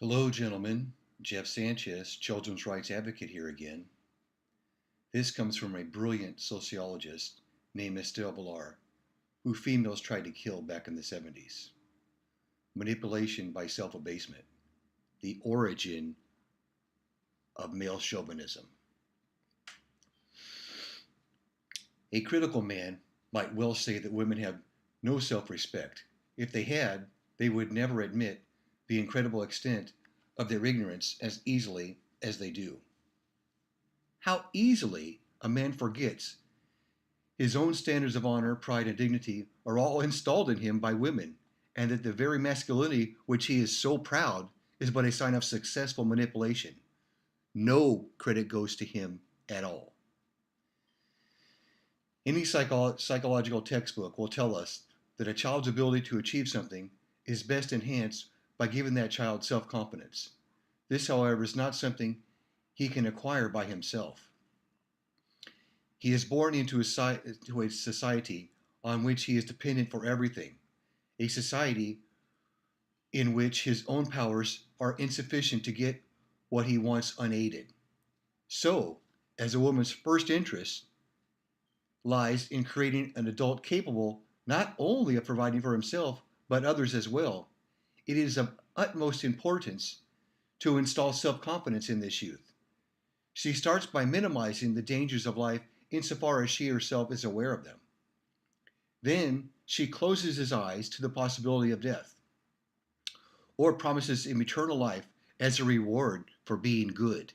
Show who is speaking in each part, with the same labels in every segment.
Speaker 1: Hello, gentlemen. Jeff Sanchez, children's rights advocate here again. This comes from a brilliant sociologist named Esther Vilars, who females tried to kill back in the 70s. Manipulation by self-abasement, the origin of male chauvinism. A critical man might well say that women have no self-respect. If they had, they would never admit the incredible extent of their ignorance as easily as they do. How easily a man forgets his own standards of honor, pride, and dignity are all installed in him by women, and that the very masculinity which he is so proud is but a sign of successful manipulation. No credit goes to him at all. Any psychological textbook will tell us that a child's ability to achieve something is best enhanced by giving that child self-confidence. This, however, is not something he can acquire by himself. He is born into a society on which he is dependent for everything, a society in which his own powers are insufficient to get what he wants unaided. So, as a woman's first interest lies in creating an adult capable not only of providing for himself, but others as well, it is of utmost importance to install self-confidence in this youth. She starts by minimizing the dangers of life insofar as she herself is aware of them. Then she closes his eyes to the possibility of death, or promises him eternal life as a reward for being good.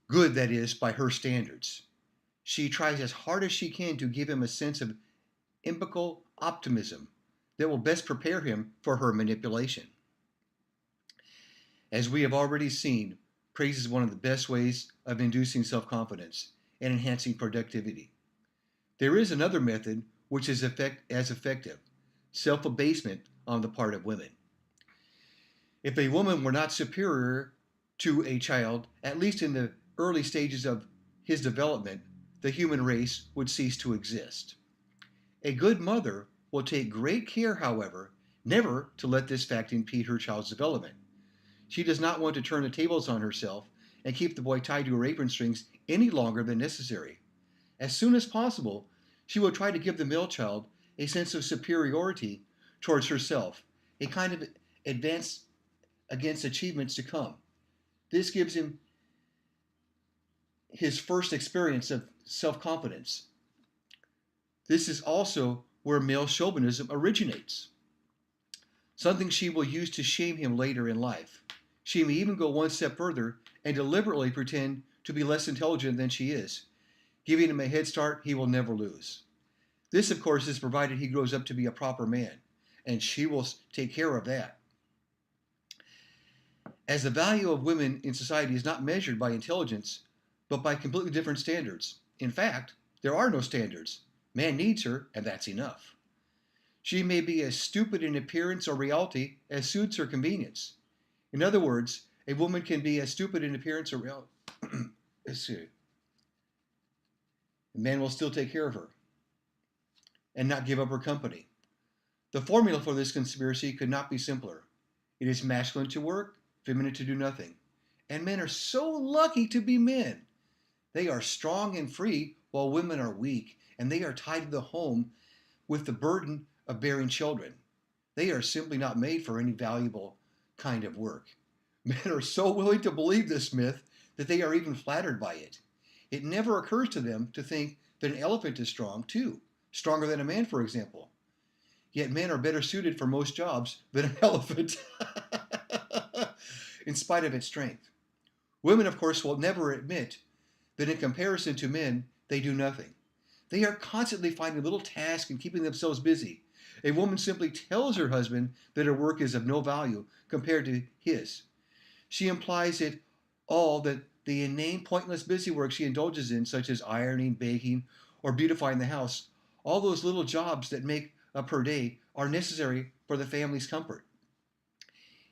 Speaker 1: Good, that is, by her standards. She tries as hard as she can to give him a sense of imbecile optimism that will best prepare him for her manipulation. As we have already seen, praise is one of the best ways of inducing self-confidence and enhancing productivity. There is another method which is as effective, self-abasement on the part of women. If a woman were not superior to a child, at least in the early stages of his development, the human race would cease to exist. A good mother will take great care, however, never to let this fact impede her child's development. She does not want to turn the tables on herself and keep the boy tied to her apron strings any longer than necessary. As soon as possible, she will try to give the male child a sense of superiority towards herself, a kind of advance against achievements to come. This gives him his first experience of self-confidence. This is also where male chauvinism originates, something she will use to shame him later in life. She may even go one step further and deliberately pretend to be less intelligent than she is, giving him a head start he will never lose. This, of course, is provided he grows up to be a proper man, and she will take care of that. As the value of women in society is not measured by intelligence, but by completely different standards. In fact, there are no standards. Man needs her, and that's enough. She may be as stupid in appearance or reality as suits her convenience. In other words, a woman can be as stupid in appearance or reality. The man will still take care of her and not give up her company. The formula for this conspiracy could not be simpler. It is masculine to work, feminine to do nothing. And men are so lucky to be men. They are strong and free while women are weak, and they are tied to the home with the burden of bearing children. They are simply not made for any valuable kind of work. Men are so willing to believe this myth that they are even flattered by it. It never occurs to them to think that an elephant is strong too, stronger than a man, for example. Yet men are better suited for most jobs than an elephant, in spite of its strength. Women, of course, will never admit that in comparison to men, they do nothing. They are constantly finding little tasks and keeping themselves busy. A woman simply tells her husband that her work is of no value compared to his. She implies it all that the inane, pointless busy work she indulges in, such as ironing, baking, or beautifying the house, all those little jobs that make up her day, are necessary for the family's comfort.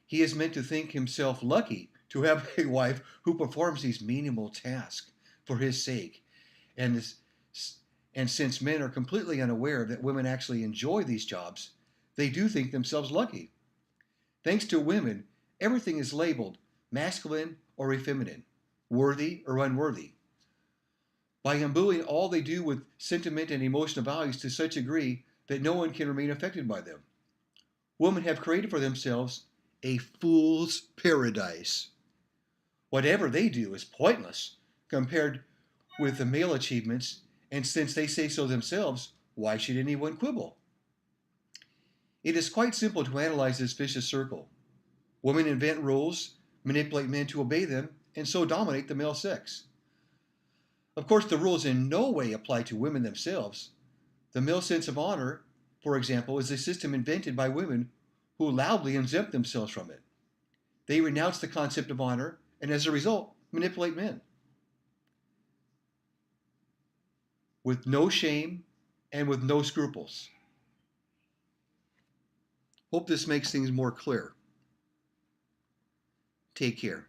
Speaker 1: He is meant to think himself lucky to have a wife who performs these menial tasks for his sake, and since men are completely unaware that women actually enjoy these jobs, they do think themselves lucky. Thanks to women, everything is labeled masculine or effeminate, worthy or unworthy. By imbuing all they do with sentiment and emotional values to such a degree that no one can remain affected by them. Women have created for themselves a fool's paradise. Whatever they do is pointless compared with the male achievements, and since they say so themselves, why should anyone quibble? It is quite simple to analyze this vicious circle. Women invent rules, manipulate men to obey them, and so dominate the male sex. Of course, the rules in no way apply to women themselves. The male sense of honor, for example, is a system invented by women who loudly exempt themselves from it. They renounce the concept of honor and as a result manipulate men. With no shame and with no scruples. Hope this makes things more clear. Take care.